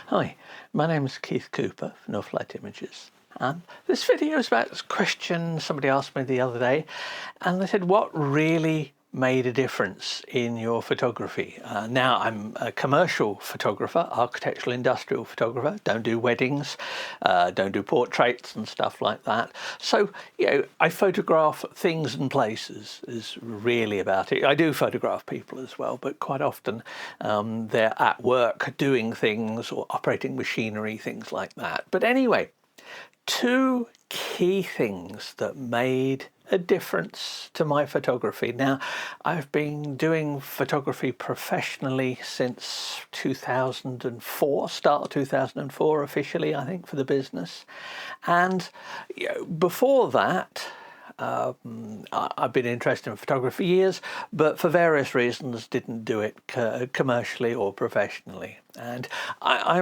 Hi, my name is Keith Cooper for Northlight Images. This video is about a question somebody asked me the other day, and they said, what really made a difference in your photography? Now, I'm a commercial photographer, architectural industrial photographer, don't do weddings, don't do portraits and stuff like that. So, I photograph things and places is really about it. I do photograph people as well, but quite often they're at work doing things or operating machinery, things like that. But anyway, two key things that made a difference to my photography. Now, I've been doing photography professionally since 2004, start of 2004 officially, I think, for the business. And before that, I've been interested in photography for years, but for various reasons didn't do it commercially or professionally. And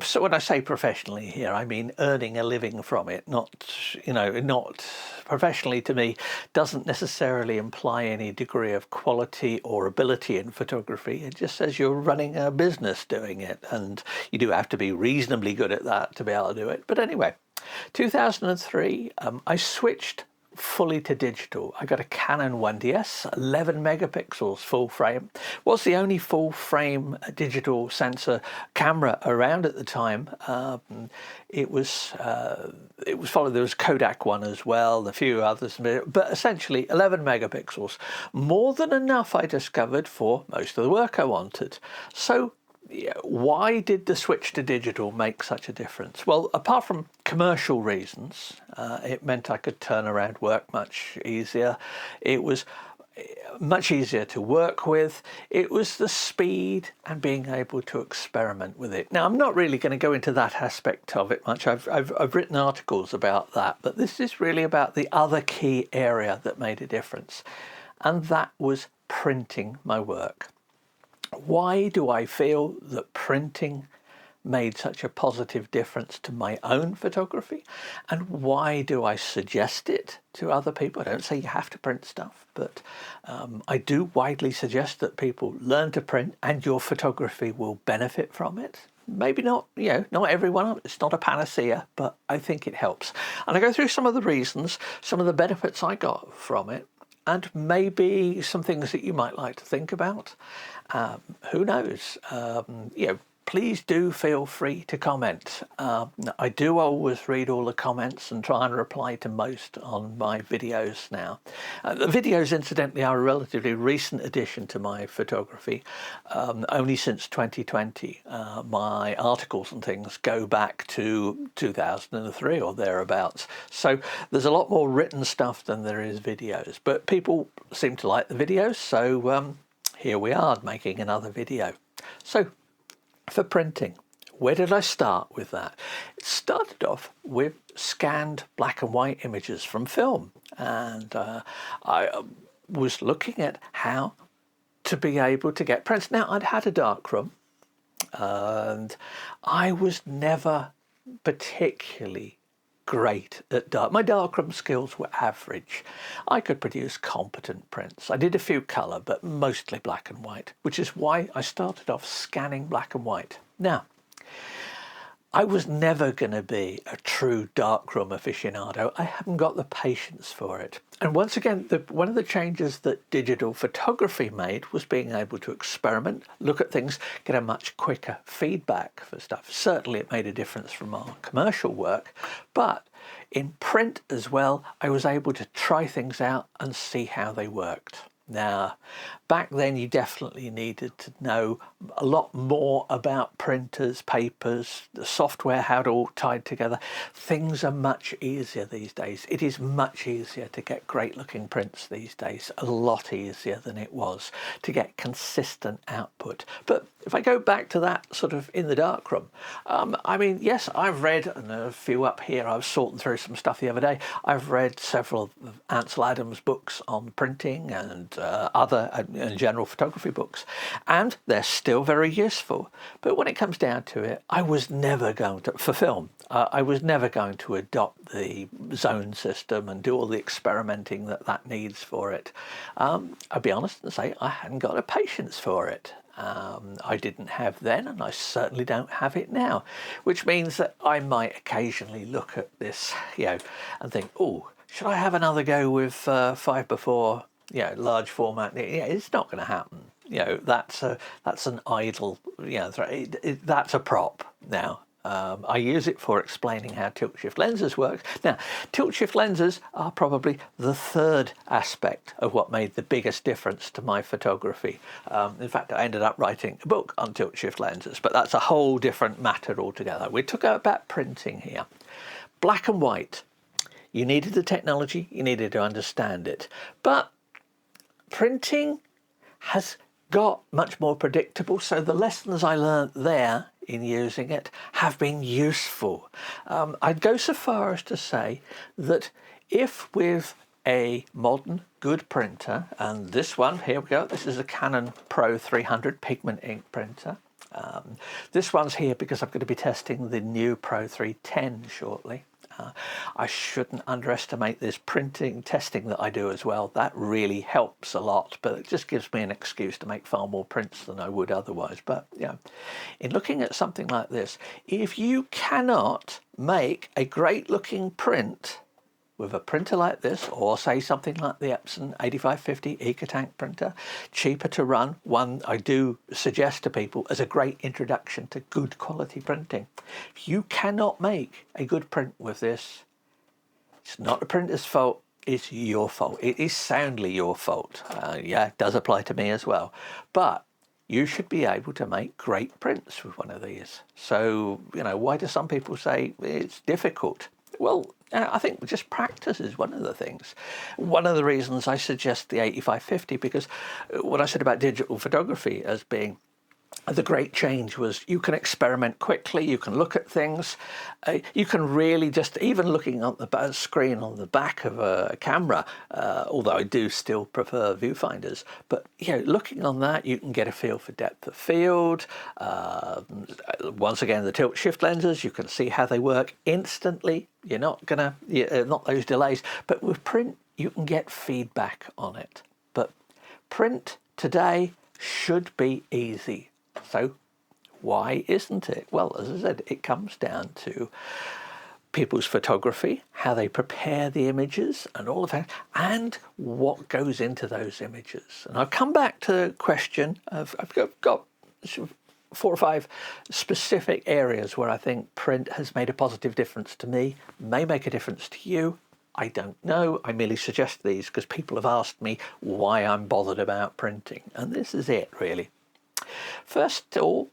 so when I say professionally here, I mean earning a living from it, not professionally. To me, doesn't necessarily imply any degree of quality or ability in photography. It just says you're running a business doing it, and you do have to be reasonably good at that to be able to do it. But anyway, 2003, I switched fully to digital. I got a Canon 1DS, 11 megapixels full frame. Was the only full frame digital sensor camera around at the time. It was followed. There was Kodak one as well, a few others, but essentially 11 megapixels, more than enough, I discovered, for most of the work I wanted. So why did the switch to digital make such a difference? Well, apart from commercial reasons, it meant I could turn around work much easier. It was much easier to work with. It was the speed and being able to experiment with it. Now, I'm not really going to go into that aspect of it much. I've written articles about that, but this is really about the other key area that made a difference, and that was printing my work. Why do I feel that printing made such a positive difference to my own photography, and why do I suggest it to other people? I don't say you have to print stuff, but I do widely suggest that people learn to print, and your photography will benefit from it. Maybe not, not everyone, it's not a panacea, but I think it helps. And I go through some of the reasons, some of the benefits I got from it, and maybe some things that you might like to think about. Who knows? Please do feel free to comment. I do always read all the comments and try and reply to most on my videos now. The videos, incidentally, are a relatively recent addition to my photography, only since 2020. My articles and things go back to 2003 or thereabouts. So there's a lot more written stuff than there is videos, but people seem to like the videos, so here we are making another video. So for printing, where did I start with that? It started off with scanned black and white images from film, and I was looking at how to be able to get prints. Now, I'd had a darkroom, and I was never particularly great at my darkroom skills were average. I could produce competent prints. I did a few colour, but mostly black and white, which is why I started off scanning black and white. Now, I was never going to be a true darkroom aficionado. I haven't got the patience for it. And once again, one of the changes that digital photography made was being able to experiment, look at things, get a much quicker feedback for stuff. Certainly it made a difference from our commercial work, but in print as well, I was able to try things out and see how they worked. Now, back then you definitely needed to know a lot more about printers, papers, the software, how it all tied together. Things are much easier these days. It is much easier to get great looking prints these days, a lot easier than it was to get consistent output. But if I go back to that sort of in the darkroom, I mean, yes, I've read, and a few up here, I was sorting through some stuff the other day, I've read several of Ansel Adams' books on printing and other general photography books, and they're still very useful. But when it comes down to it, I was never going to, for film, I was never going to adopt the zone system and do all the experimenting that needs for it. I'll be honest and say I hadn't got a patience for it. I didn't have then, and I certainly don't have it now, which means that I might occasionally look at this, and think, oh, should I have another go with 5x4, large format? It's not going to happen. That's an idle, that's a prop now. I use it for explaining how tilt-shift lenses work. Now, tilt-shift lenses are probably the third aspect of what made the biggest difference to my photography. In fact, I ended up writing a book on tilt-shift lenses, but that's a whole different matter altogether. We talk about printing here. Black and white. You needed the technology, you needed to understand it. But printing has got much more predictable, so the lessons I learned there in using it have been useful. I'd go so far as to say that if with a modern good printer, and this one, here we go, this is a Canon Pro 300 pigment ink printer. This one's here because I'm going to be testing the new Pro 310 shortly. I shouldn't underestimate this printing testing that I do as well. That really helps a lot, but it just gives me an excuse to make far more prints than I would otherwise. But in looking at something like this, if you cannot make a great looking print with a printer like this, or say something like the Epson 8550 EcoTank printer, cheaper to run, one I do suggest to people as a great introduction to good quality printing. If you cannot make a good print with this, it's not the printer's fault, it's your fault. It is soundly your fault. It does apply to me as well. But you should be able to make great prints with one of these. So, why do some people say it's difficult? Well, I think just practice is one of the things. One of the reasons I suggest the 8550, because what I said about digital photography as being the great change was you can experiment quickly, you can look at things, you can really just, even looking at the screen on the back of a camera, although I do still prefer viewfinders, but looking on that you can get a feel for depth of field. Once again, the tilt shift lenses, you can see how they work instantly. You're not gonna, not those delays, but with print you can get feedback on it. But print today should be easy. So why isn't it? Well, as I said, it comes down to people's photography, how they prepare the images and all of that, and what goes into those images. And I've come back to the question of, I've got 4 or 5 specific areas where I think print has made a positive difference to me, may make a difference to you. I don't know. I merely suggest these because people have asked me why I'm bothered about printing. And this is it, really. First of all,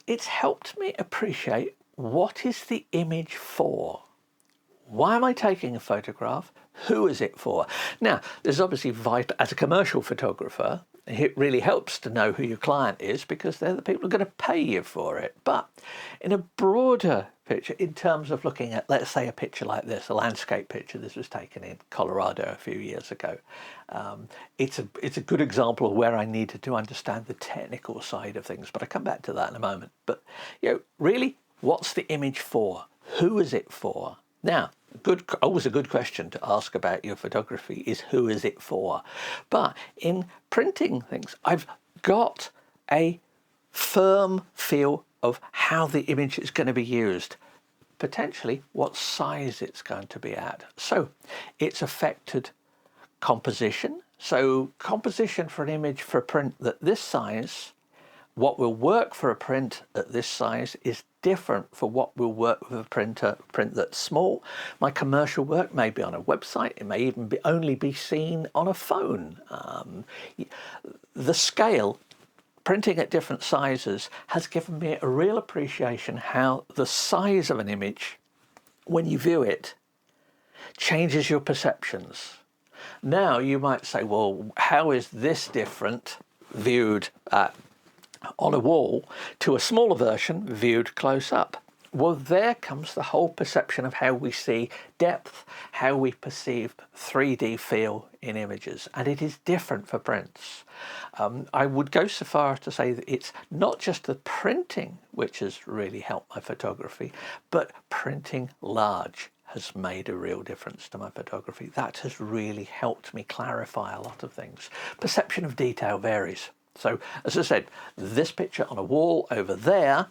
it's helped me appreciate what is the image for. Why am I taking a photograph? Who is it for? Now, there's obviously vital, as a commercial photographer, it really helps to know who your client is because they're the people who are going to pay you for it. But in a broader picture, in terms of looking at, let's say, a picture like this, a landscape picture, this was taken in Colorado a few years ago. It's a good example of where I needed to understand the technical side of things, but I'll come back to that in a moment. But, really, what's the image for? Who is it for? Now, always a good question to ask about your photography is who is it for? But in printing things, I've got a firm feel of how the image is going to be used, potentially what size it's going to be at. So it's affected composition. So composition for an image for a print that this size, what will work for a print at this size is different for what will work with a print that's small. My commercial work may be on a website, it may even only be seen on a phone. The scale, printing at different sizes, has given me a real appreciation how the size of an image, when you view it, changes your perceptions. Now you might say, well, how is this different viewed on a wall to a smaller version viewed close up? Well, there comes the whole perception of how we see depth, how we perceive 3D feel in images, and it is different for prints. I would go so far as to say that it's not just the printing which has really helped my photography, but printing large has made a real difference to my photography. That has really helped me clarify a lot of things. Perception of detail varies. So, as I said, this picture on a wall over there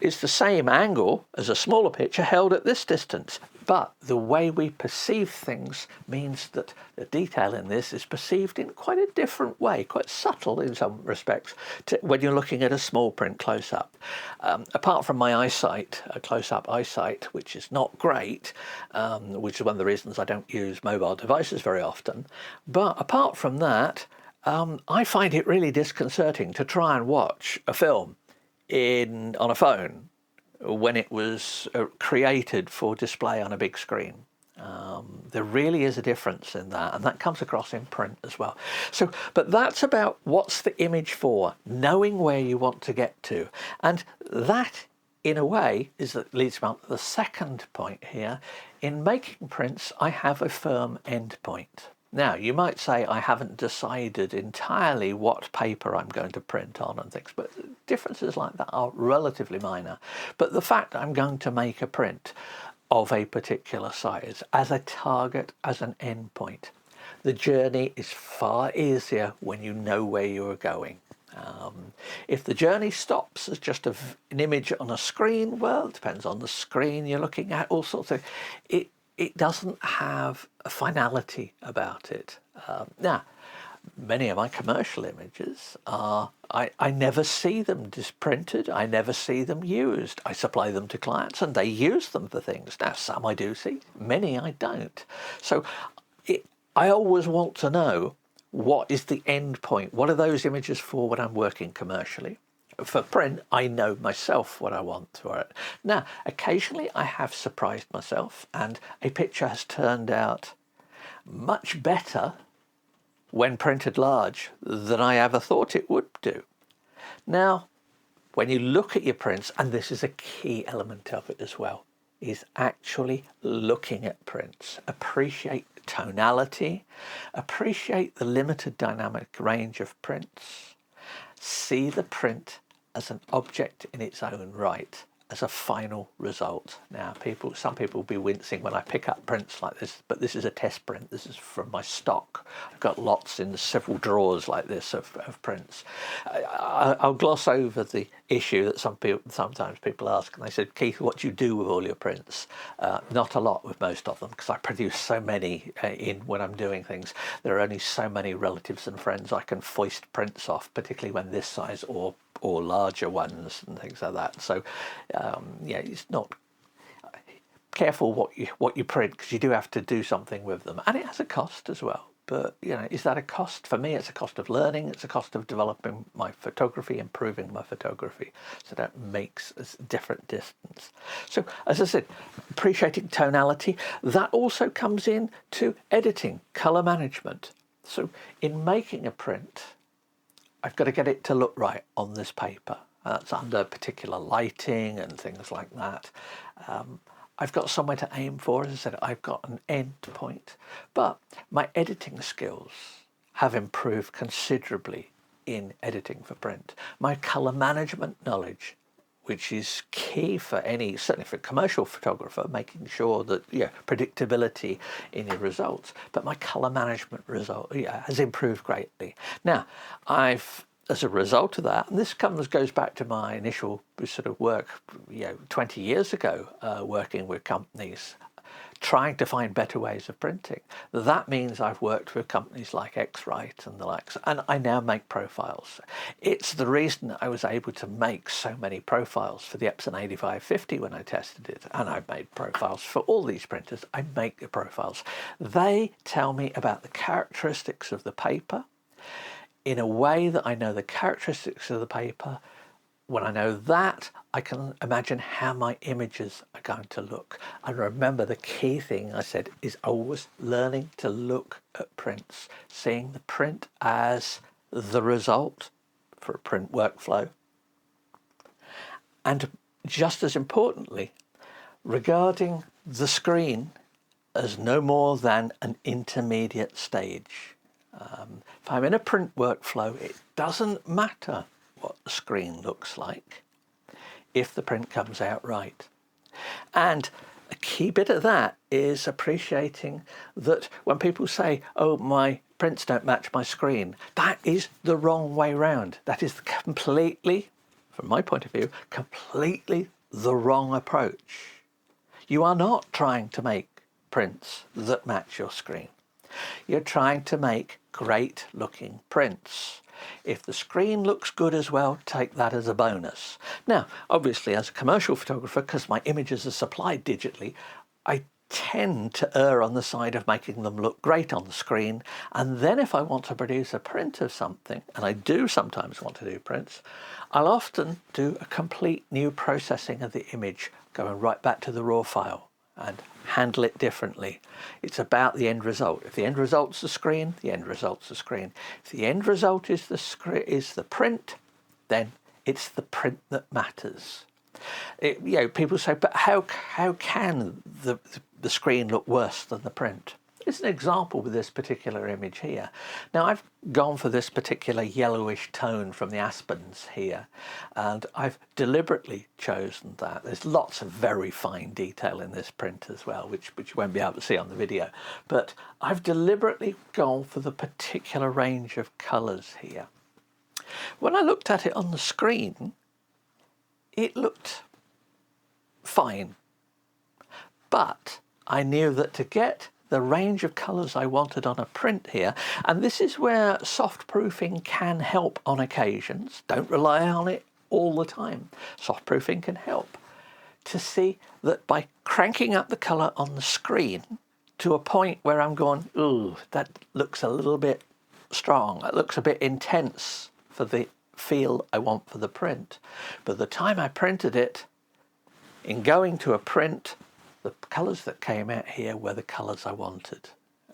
is the same angle as a smaller picture held at this distance. But the way we perceive things means that the detail in this is perceived in quite a different way, quite subtle in some respects, to when you're looking at a small print close-up. Apart from my eyesight, a close-up eyesight, which is not great, which is one of the reasons I don't use mobile devices very often. But apart from that, I find it really disconcerting to try and watch a film on a phone when it was created for display on a big screen. There really is a difference in that, and that comes across in print as well. So, but that's about what's the image for, knowing where you want to get to. And that, in a way, leads me on to the second point here. In making prints, I have a firm end point. Now, you might say I haven't decided entirely what paper I'm going to print on and things, but differences like that are relatively minor. But the fact I'm going to make a print of a particular size as a target, as an end point, the journey is far easier when you know where you're going. If the journey stops as just an image on a screen, well, it depends on the screen you're looking at, all sorts of it doesn't have a finality about it. Now, many of my commercial images are, I never see them printed, I never see them used. I supply them to clients and they use them for things. Now, some I do see, many I don't. So I always want to know, what is the end point? What are those images for when I'm working commercially? For print, I know myself what I want for it. Now, occasionally I have surprised myself and a picture has turned out much better when printed large than I ever thought it would do. Now, when you look at your prints, and this is a key element of it as well, is actually looking at prints. Appreciate tonality, appreciate the limited dynamic range of prints, see the print as an object in its own right, as a final result. Now, some people will be wincing when I pick up prints like this, but this is a test print. This is from my stock. I've got lots in several drawers like this of prints. I'll gloss over the issue that sometimes people ask, and they said, Keith, what do you do with all your prints? Not a lot with most of them, because I produce so many when I'm doing things. There are only so many relatives and friends I can foist prints off, particularly when this size or larger ones and things like that. So yeah, it's not careful what you print, because you do have to do something with them, and it has a cost as well. But is that a cost? For me, it's a cost of learning. It's a cost of developing my photography, improving my photography. So that makes a different distance. So as I said, appreciating tonality, that also comes in to editing, color management. So in making a print, I've got to get it to look right on this paper. That's under particular lighting and things like that. I've got somewhere to aim for. As I said, I've got an end point. But my editing skills have improved considerably in editing for print. My colour management knowledge, which is key for certainly for a commercial photographer, making sure that, predictability in your results. But my colour management has improved greatly. Now, as a result of that, and this goes back to my initial sort of work, 20 years ago, working with companies, trying to find better ways of printing. That means I've worked with companies like X-Rite and the likes, and I now make profiles. It's the reason I was able to make so many profiles for the Epson 8550 when I tested it, and I've made profiles for all these printers. I make the profiles. They tell me about the characteristics of the paper in a way that I know the characteristics of the paper. When I know that, I can imagine how my images are going to look. And remember, the key thing I said is always learning to look at prints, seeing the print as the result for a print workflow. And just as importantly, regarding the screen as no more than an intermediate stage. If I'm in a print workflow, it doesn't matter what the screen looks like if the print comes out right. And a key bit of that is appreciating that when people say, oh, my prints don't match my screen. That is the wrong way round. That is completely, from my point of view, completely the wrong approach. You are not trying to make prints that match your screen. You're trying to make great looking prints. If the screen looks good as well, take that as a bonus. Now, obviously, as a commercial photographer, because my images are supplied digitally, I tend to err on the side of making them look great on the screen. And then if I want to produce a print of something, and I do sometimes want to do prints, I'll often do a complete new processing of the image, going right back to the raw file and handle it differently. It's about the end result. If the end result's the screen, the end result's the screen. If the end result is the print, then it's the print that matters. People say, but how can the screen look worse than the print? It's an example with this particular image here. Now, I've gone for this particular yellowish tone from the aspens here, and I've deliberately chosen that. There's lots of very fine detail in this print as well, which you won't be able to see on the video. But I've deliberately gone for the particular range of colours here. When I looked at it on the screen, it looked fine. But I knew that to get the range of colours I wanted on a print here, and this is where soft proofing can help on occasions. Don't rely on it all the time. Soft proofing can help to see that by cranking up the colour on the screen to a point where I'm going, ooh, that looks a little bit strong, that looks a bit intense for the feel I want for the print. But the time I printed it, in going to a print, the colours that came out here were the colours I wanted.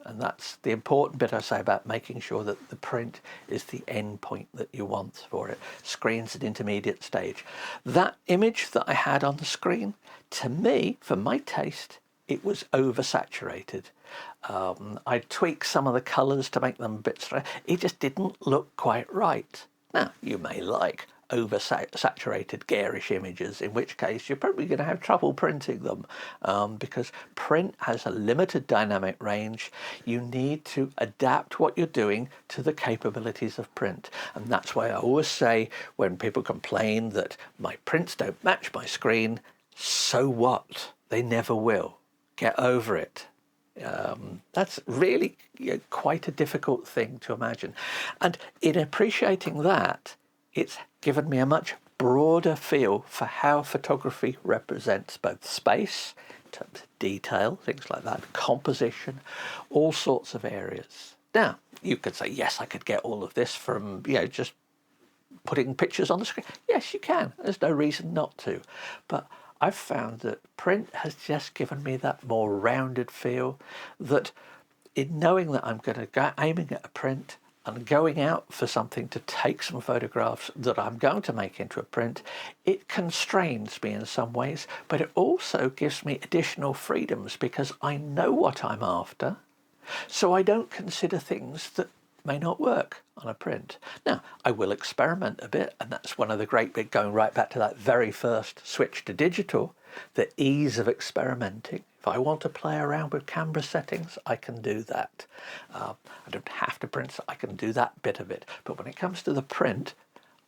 And that's the important bit I say about making sure that the print is the end point that you want for it. Screen's an intermediate stage. That image that I had on the screen, to me, for my taste, it was oversaturated. I tweaked some of the colours to make them a bit straight. It just didn't look quite right. Now, you may like oversaturated garish images, in which case you're probably going to have trouble printing them, because print has a limited dynamic range. You need to adapt what you're doing to the capabilities of print, and that's why I always say when people complain that my prints don't match my screen, so what? They never will. Get over it. That's really quite a difficult thing to imagine, and in appreciating that, it's given me a much broader feel for how photography represents both space, in terms of detail, things like that, composition, all sorts of areas. Now, you could say, yes, I could get all of this from, just putting pictures on the screen. Yes, you can. There's no reason not to. But I've found that print has just given me that more rounded feel, that in knowing that I'm going to go aiming at a print, and going out for something to take some photographs that I'm going to make into a print, it constrains me in some ways, but it also gives me additional freedoms because I know what I'm after, so I don't consider things that may not work on a print. Now, I will experiment a bit, and that's one of the great bit, going right back to that very first switch to digital, the ease of experimenting. If I want to play around with camera settings, I can do that. I don't have to print, so I can do that bit of it. But when it comes to the print,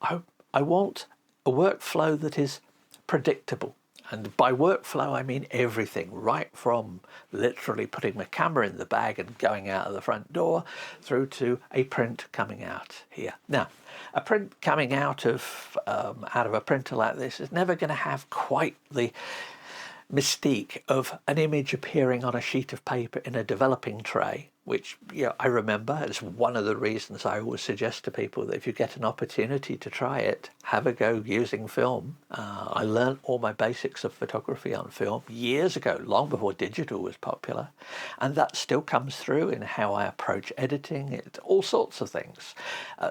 I want a workflow that is predictable. And by workflow, I mean everything, right from literally putting my camera in the bag and going out of the front door through to a print coming out here. Now, a print coming out of a printer like this is never going to have quite the mystique of an image appearing on a sheet of paper in a developing tray, which I remember. It's one of the reasons I always suggest to people that if you get an opportunity to try it, have a go using film. I learned all my basics of photography on film years ago, long before digital was popular, and that still comes through in how I approach editing, all sorts of things.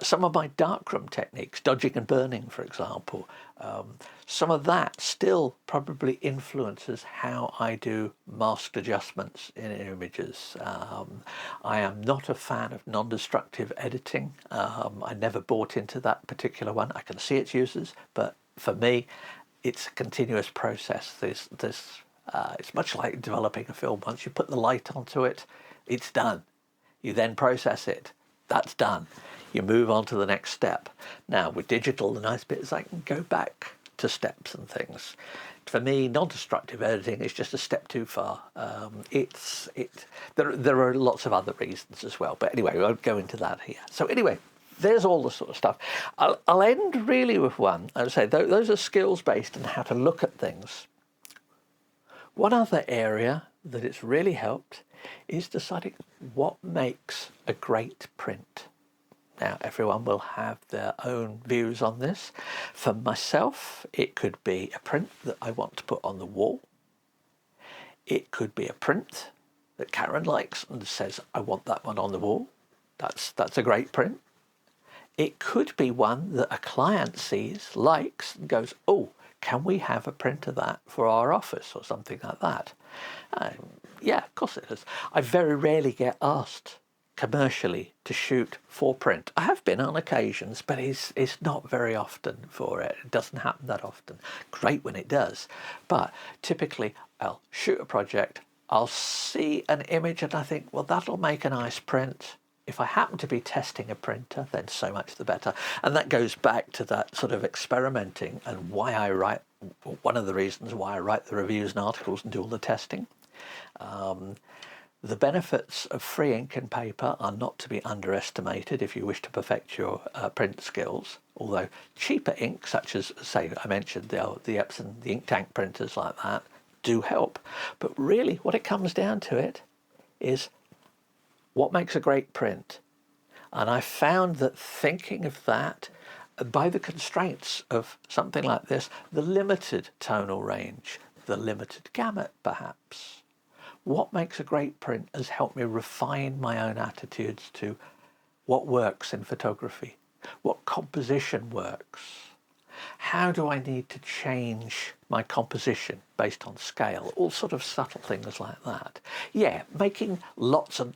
Some of my darkroom techniques, dodging and burning, for example, some of that still probably influences how I do masked adjustments in images. I am not a fan of non-destructive editing. I never bought into that particular one. I can see its uses, but for me, it's a continuous process. It's much like developing a film. Once you put the light onto it, it's done. You then process it. that's done. You move on to the next step. Now with digital, the nice bit is I can go back to steps and things. For me, non-destructive editing is just a step too far. There are lots of other reasons as well, but anyway, I won't go into that here. So anyway, there's all the sort of stuff. I'll end really with one. I would say those are skills based and how to look at things. One other area that it's really helped is deciding what makes a great print. Now, everyone will have their own views on this. For myself, it could be a print that I want to put on the wall. It could be a print that Karen likes and says, I want that one on the wall. That's a great print. It could be one that a client sees, likes, and goes, oh, can we have a print of that for our office or something like that? Yeah, of course it is. I very rarely get asked commercially to shoot for print. I have been on occasions, but it's not very often for it. It doesn't happen that often. Great when it does. But typically I'll shoot a project, I'll see an image and I think, well, that'll make a nice print. If I happen to be testing a printer, then so much the better. And that goes back to that sort of experimenting and why I write, one of the reasons why I write the reviews and articles and do all the testing. The benefits of free ink and paper are not to be underestimated if you wish to perfect your print skills, although cheaper ink, such as, say, I mentioned the Epson, the ink tank printers like that, do help. But really what it comes down to it is what makes a great print. And I found that thinking of that by the constraints of something like this, the limited tonal range, the limited gamut perhaps, what makes a great print has helped me refine my own attitudes to what works in photography, what composition works, how do I need to change my composition based on scale, all sort of subtle things like that. Yeah, taking lots and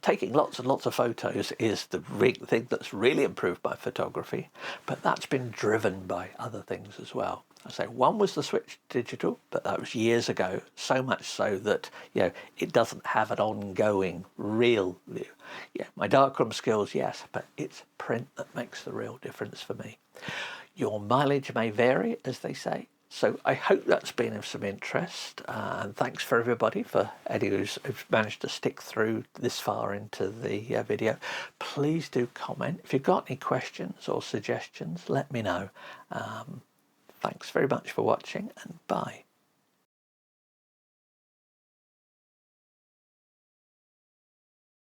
lots of photos is the thing that's really improved my photography, but that's been driven by other things as well. I say one was the switch to digital, but that was years ago, so much so that, you know, it doesn't have an ongoing real view. Yeah, my darkroom skills, yes, but it's print that makes the real difference for me. Your mileage may vary, as they say. So I hope that's been of some interest, and thanks for everybody, for Eddie who's managed to stick through this far into the video. Please do comment. If you've got any questions or suggestions, let me know. Thanks very much for watching, and bye.